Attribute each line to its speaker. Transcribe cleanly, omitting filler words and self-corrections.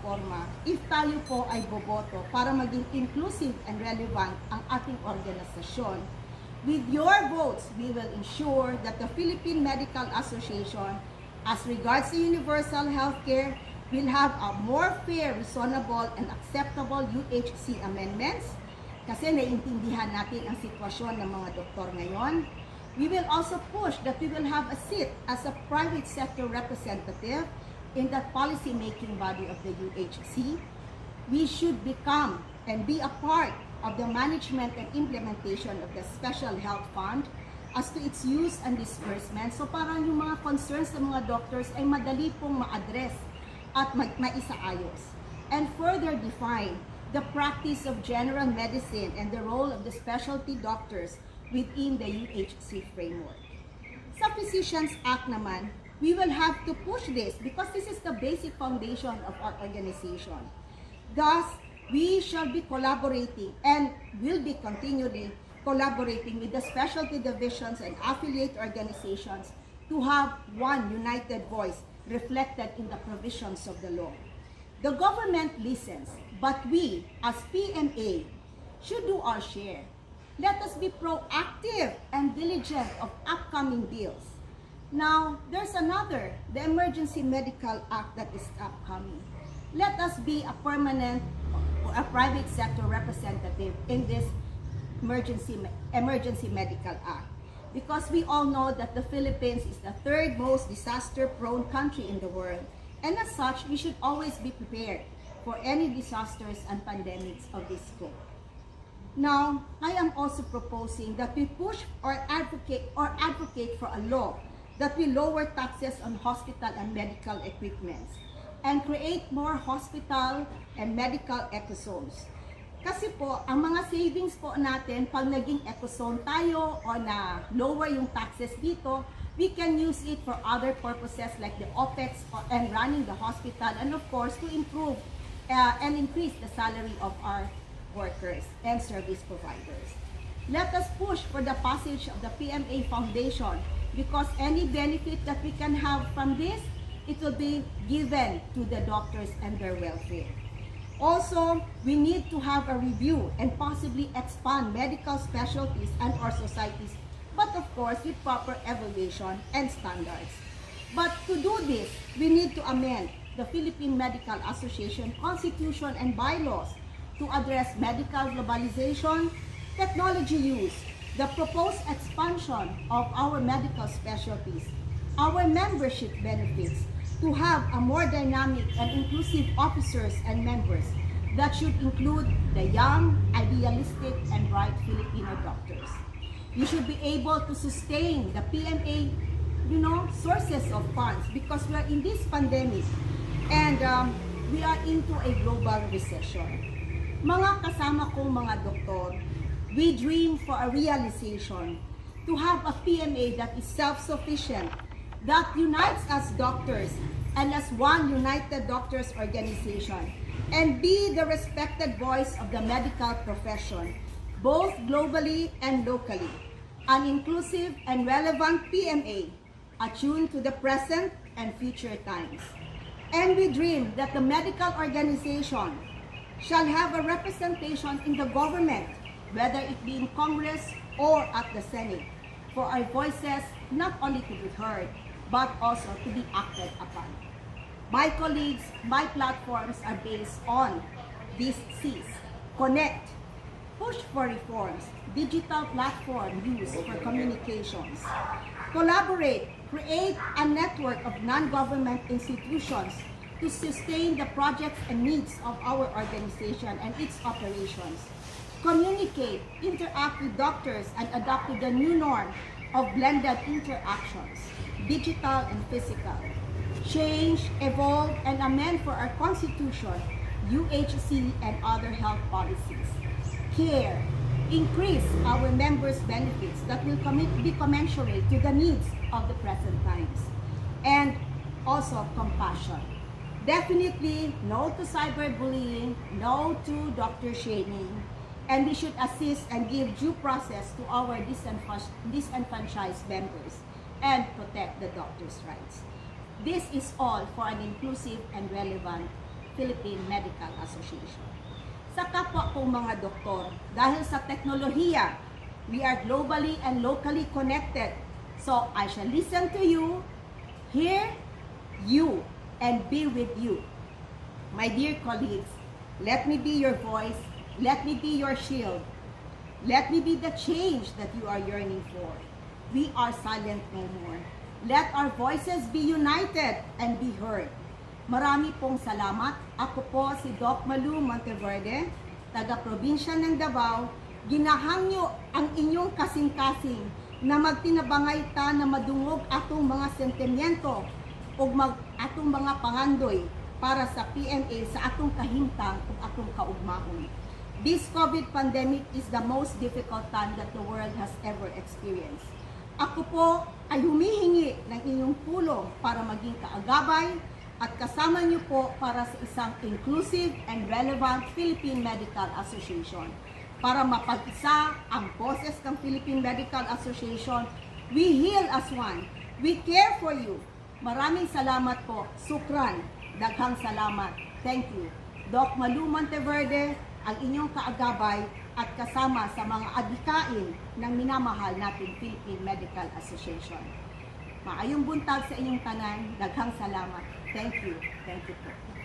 Speaker 1: plataforma if tayo po ay boboto para maging inclusive and relevant ang ating organisasyon. With your votes, we will ensure that the Philippine Medical Association, as regards to universal healthcare, will have a more fair, reasonable, and acceptable UHC amendments kasi naiintindihan natin ang sitwasyon ng mga doktor ngayon. We will also push that we will have a seat as a private sector representative in that policy-making body of the UHC. We should become and be a part of the management and implementation of the Special Health Fund as to its use and disbursement. So parang yung mga concerns ng mga doctors ay madali pong ma-address at maisaayos. And further define the practice of general medicine and the role of the specialty doctors within the UHC framework. Sa Physicians Act naman, we will have to push this because this is the basic foundation of our organization. Thus, we shall be collaborating and will be continually collaborating with the specialty divisions and affiliate organizations to have one united voice reflected in the provisions of the law. The government listens, but we, as PMA, should do our share. Let us be proactive and diligent of upcoming bills. Now, there's another, the Emergency Medical Act that is upcoming. Let us be a permanent, a private sector representative in this Emergency Medical Act. Because we all know that the Philippines is the third most disaster-prone country in the world. And as such, we should always be prepared for any disasters and pandemics of this scope. Now, I am also proposing that we push or advocate for a law that will lower taxes on hospital and medical equipments and create more hospital and medical ecozones. Kasi po, ang mga savings po natin, pag naging ecozone tayo o na lower yung taxes dito, we can use it for other purposes like the OPEX and running the hospital, and of course, to improve and increase the salary of our workers and service providers. Let us push for the passage of the PMA Foundation because any benefit that we can have from this, it will be given to the doctors and their welfare. Also, we need to have a review and possibly expand medical specialties and our societies, but of course with proper evaluation and standards. But to do this, we need to amend the Philippine Medical Association Constitution and bylaws to address medical globalization, technology use, the proposed expansion of our medical specialties, our membership benefits, to have a more dynamic and inclusive officers and members that should include the young, idealistic, and bright Filipino doctors. We should be able to sustain the PMA, sources of funds because we are in this pandemic and we are into a global recession. Mga kasama kong mga doktor, we dream for a realization to have a PMA that is self-sufficient, that unites us doctors and as one united doctors organization, and be the respected voice of the medical profession, both globally and locally. An inclusive and relevant PMA, attuned to the present and future times. And we dream that the medical organization shall have a representation in the government, whether it be in Congress or at the Senate, for our voices not only to be heard, but also to be acted upon. My colleagues, my platforms are based on these C's: connect, push for reforms, digital platform use for communications, collaborate, create a network of non-government institutions to sustain the projects and needs of our organization and its operations, communicate, interact with doctors, and adopt to the new norm of blended interactions, digital and physical. Change, evolve, and amend for our Constitution, UHC, and other health policies. Care, increase our members' benefits that will be commensurate to the needs of the present times. And also compassion. Definitely no to cyberbullying, no to doctor shaming, and we should assist and give due process to our disenfranchised members and protect the doctors' rights. This is all for an inclusive and relevant Philippine Medical Association. Sa kapwa kong mga doktor, dahil sa teknolohiya, we are globally and locally connected. So I shall listen to you, hear you, and be with you. My dear colleagues, let me be your voice, let me be your shield. Let me be the change that you are yearning for. We are silent no more. Let our voices be united and be heard. Marami pong salamat. Ako po si Doc Malou Monteverde, taga-probinsya ng Davao. Ginahangyo ang inyong kasing-kasing na magtinabangay ta na madungog atong mga sentimiento o atong mga pangandoy para sa PMA sa atong kahimtang o atong kaugmaon. This COVID pandemic is the most difficult time that the world has ever experienced. Ako po ay humihingi ng inyong tulong para maging kaagabay at kasama niyo po para sa isang inclusive and relevant Philippine Medical Association. Para mapag-isa ang boses ng Philippine Medical Association, we heal as one. We care for you. Maraming salamat po. Sukran. Daghang salamat. Thank you. Doc Malou Monteverde, ang inyong kaagabay at kasama sa mga adikain ng minamahal nating Philippine Medical Association. Maayong buntag sa inyong tanan. Daghang salamat. Thank you. Thank you po.